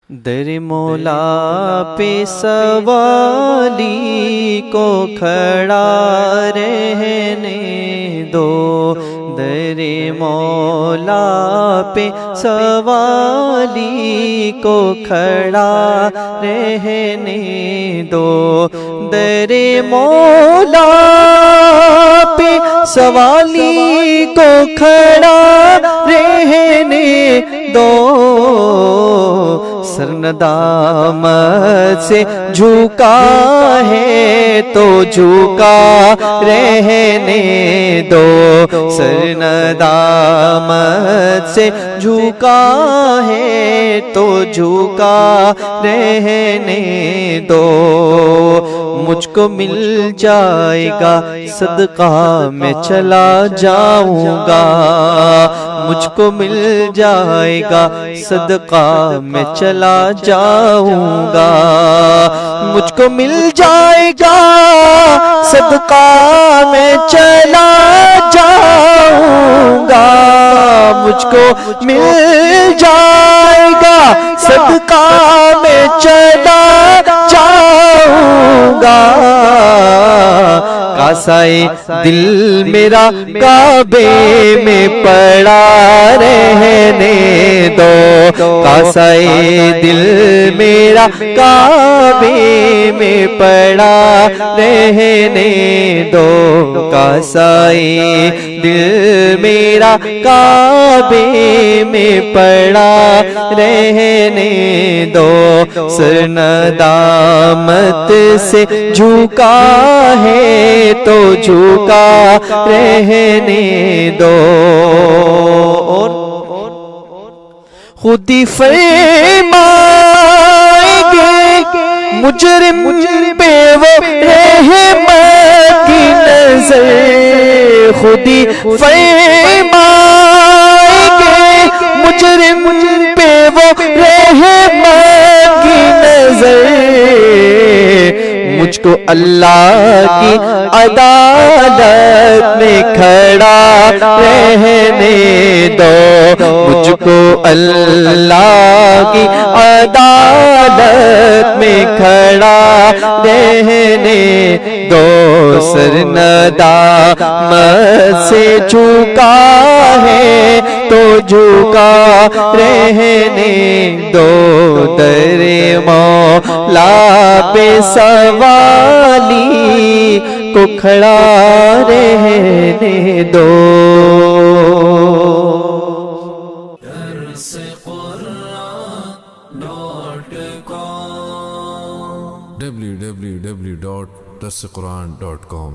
در مولا پہ سوالی کو کھڑا رہنے دو، در مولا پہ سوالی کو کھڑا رہنے دو، در مولا پہ سوالی کو کھڑا رہنے دو، سر ندامت سے جھکا ہے تو جھکا رہنے دو، سر ندامت سے جھکا ہے تو جھکا رہنے دو، مجھ کو مل جائے گا صدقہ میں چلا جاؤں گا، مجھ کو مل جائے گا صدقہ میں چلا جاؤں گا، مجھ کو مل جائے گا صدقہ میں چلا جاؤں گا، مجھ کو مل جائے گا صدقہ میں چلا جاؤں گا، کاسائے دل میرا کعبے میں پڑا رہنے دو، کاسائے دل میرا کعبے میں پڑا رہنے دو، کاسائے دل میرا کعبے میں پڑا رہنے دو، سر ندامت سے جھکا ہے تو جھکا رہنے دو، خود ہی فرمائیں گے مجرم پہ وہ رحمت کی نظر، خود ہی فرمائیں گے مجرم پہ وہ رحمت کی نظر، مجھ کو اللہ کی عدالت میں کھڑا رہنے دو، مجھ کو اللہ کی عدالت میں کھڑا رہنے دو، سر ندامت سے جھکا ہے تو جھکا رہنے دو، در مولا پہ سوالی کو کھڑا رہنے دو۔ www.darsequran.com